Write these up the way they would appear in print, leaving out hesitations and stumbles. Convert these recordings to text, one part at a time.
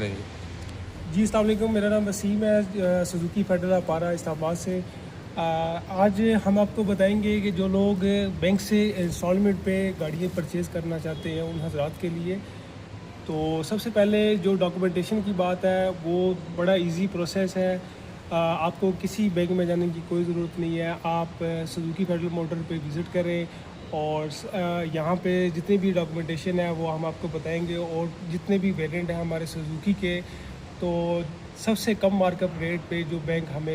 जी जी अस्सलाम वालेकुम, मेरा नाम वसीम है, सुजुकी फेडरल अपारा इस्लामाबाद से। आज हम आपको बताएंगे कि जो लोग बैंक से इंस्टॉलमेंट पे गाड़ियाँ परचेज़ करना चाहते हैं उन हजरात के लिए, तो सबसे पहले जो डॉक्यूमेंटेशन की बात है वो बड़ा इजी प्रोसेस है। आपको किसी बैंक में जाने की कोई ज़रूरत नहीं है। आप सुजुकी फेडरल मोटर पे विज़िट करें और यहाँ पे जितनी भी डॉक्यूमेंटेशन है वो हम आपको बताएंगे, और जितने भी वेरिएंट हैं हमारे सुजुकी के, तो सबसे कम मार्कअप रेट पे जो बैंक हमें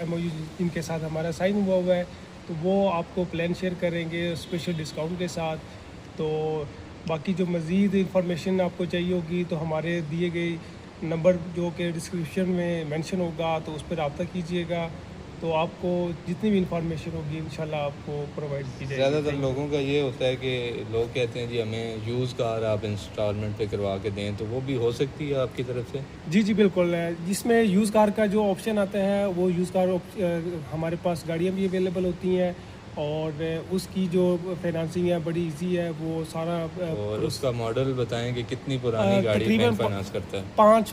एमओयू जिनके साथ हमारा साइन हुआ है, तो वो आपको प्लान शेयर करेंगे स्पेशल डिस्काउंट के साथ। तो बाकी जो मज़ीद इंफॉर्मेशन आपको चाहिए होगी तो हमारे दिए गए नंबर जो कि डिस्क्रिप्शन में मेंशन होगा, तो उस पर रब्ता कीजिएगा, तो आपको जितनी भी इंफॉर्मेशन होगी इंशाल्लाह आपको प्रोवाइड की जाएगी। ज़्यादातर लोगों का ये होता है कि लोग कहते हैं जी हमें यूज़ कार आप इंस्टॉलमेंट पे करवा के दें, तो वो भी हो सकती है आपकी तरफ से? जी जी बिल्कुल जिसमें यूज़ कार का जो ऑप्शन आता है वो यूज़ कार हमारे पास गाड़ियाँ भी अवेलेबल होती हैं, और उसकी जो फाइनेंसिंग है बड़ी इजी है, वो सारा और उसका मॉडल बताएं कि कितनी पुरानी गाड़ी बैंक तकरीबन फाइनेंस करता है?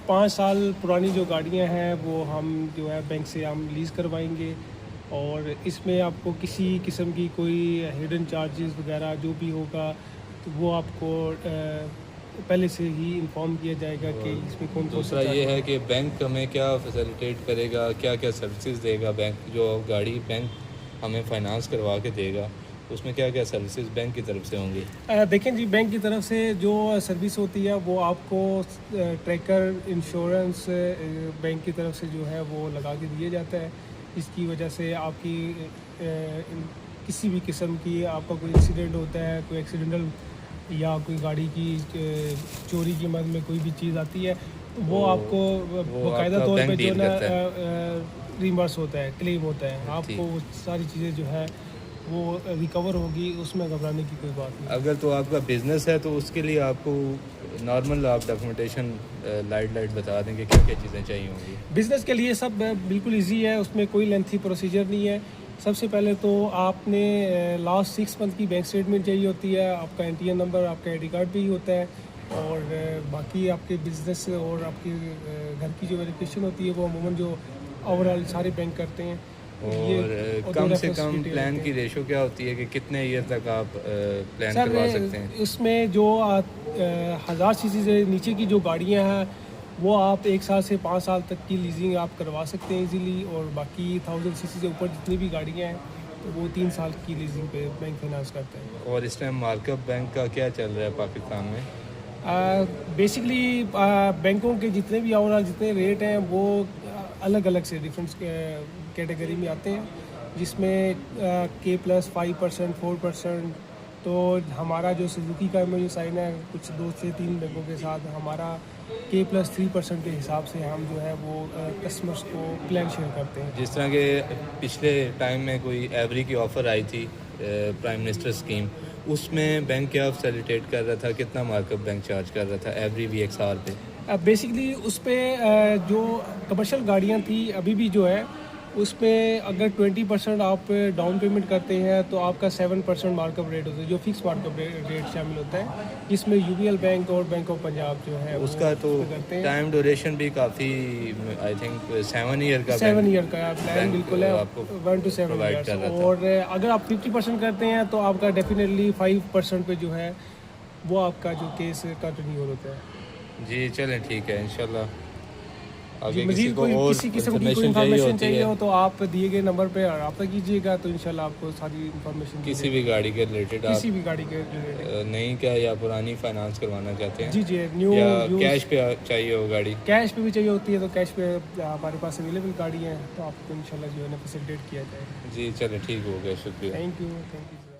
पाँच साल पुरानी जो गाड़ियाँ हैं वो हम जो है बैंक से हम लीज़ करवाएंगे, और इसमें आपको किसी किस्म की कोई हिडन चार्जेस वगैरह जो भी होगा तो वो आपको पहले से ही इन्फॉर्म किया जाएगा कि इसमें कौन कौन दूसरा ये है कि बैंक हमें क्या फैसिलिटेट करेगा, क्या क्या सर्विसेज देगा बैंक, जो गाड़ी बैंक हमें फाइनेंस करवा के देगा उसमें क्या क्या सर्विसेज बैंक की तरफ से होंगी? देखें जी, बैंक की तरफ से जो सर्विस होती है वो आपको ट्रैकर इंश्योरेंस बैंक की तरफ से जो है वो लगा के दिया जाता है। इसकी वजह से आपकी किसी भी किस्म की आपका कोई एक्सीडेंट होता है, कोई एक्सीडेंटल या कोई गाड़ी की चोरी की मद में कोई भी चीज़ आती है, तो वो आपको बाकायदा तौर पे जो ना रिमबर्स होता है, क्लेम होता है, आपको वो सारी चीज़ें जो है वो रिकवर होगी, उसमें घबराने की कोई बात नहीं। अगर तो आपका बिजनेस है तो उसके लिए आपको नॉर्मल आप डॉक्यूमेंटेशन लाइट बता देंगे क्या क्या चीज़ें चाहिए होंगी? बिज़नेस के लिए सब बिल्कुल इजी है, उसमें कोई लेंथी प्रोसीजर नहीं है। सबसे पहले तो आपने लास्ट 6 मंथ की बैंक स्टेटमेंट चाहिए होती है, आपका एनटीएन नंबर, आपका आईडी कार्ड भी होता है, और बाकी आपके बिज़नेस और आपके घर की जो वेरिफिकेशन होती है वो अमूमन जो ओवरऑल सारे बैंक करते हैं। और कम से कम प्लान की रेशो क्या होती है कि कितने ईयर तक आप प्लान करवा सकते हैं? उसमें जो 1000 सीसी से नीचे की जो गाड़ियां हैं वो आप 1 साल से 5 साल तक की लीजिंग आप करवा सकते हैं इजीली, और बाकी 1000 सीसी से ऊपर जितनी भी गाड़ियां हैं तो वो 3 साल की लीजिंग पे बैंक फाइनेंस करते हैं। और इस टाइम मार्कअप बैंक का क्या चल रहा है पाकिस्तान में? बेसिकली बैंकों के जितने भी ओवरऑल जितने रेट हैं वो अलग अलग से डिफरेंट कैटेगरी में आते हैं, जिसमें K+5%, 4%। तो हमारा जो सुजुकी का में जो साइन है कुछ 2 से 3 बैंकों के साथ, हमारा K+3% के हिसाब से हम जो है वो कस्टमर्स को प्लान शेयर करते हैं। जिस तरह के पिछले टाइम में कोई एवरी की ऑफ़र आई थी प्राइम मिनिस्टर स्कीम, उसमें बैंक क्या फैसिलिटेट कर रहा था, कितना मार्कअप बैंक चार्ज कर रहा था एवरी VXR पे? बेसिकली उस पर जो कमर्शियल गाड़ियाँ थी अभी भी जो है उसमें अगर 20% आप डाउन पेमेंट करते हैं तो आपका 7% मार्कअप रेट होता है, जो फिक्स मार्कअप रेट शामिल होता है। इसमें यूबीएल बैंक और बैंक ऑफ पंजाब जो है उसका तो टाइम ड्यूरेशन भी काफ़ी, आई थिंक 7 ईयर का 7 ईयर का प्लान बिल्कुल है, 1 to 7 ईयर्स। और अगर आप 50% करते हैं तो आपका डेफिनेटली 5% पे जो है वो आपका जो केस कंटिन्यू होता है। जी चलें, ठीक है इंशाल्लाह। आगे मज़ीद कोई किसी किस्म की कोई इन्फॉर्मेशन चाहिए हो तो आप दिए गए नंबर पे रब्ता कीजिएगा, तो इंशाल्लाह आपको सारी इन्फॉर्मेशन किसी भी गाड़ी के रिलेटेड, किसी भी गाड़ी के रिलेटेड नई क्या या पुरानी फाइनेंस करवाना चाहते हैं? जी जी, न्यू या कैश पे चाहिए हो गाड़ी? कैश पे भी चाहिए होती है तो कैश पे हमारे पास अवेलेबल गाड़ी है, तो आपको इंशाल्लाह जो है ना फैसिलिटेट किया जाएगा। जी चलें, ठीक हो गया, शुक्रिया। Thank you.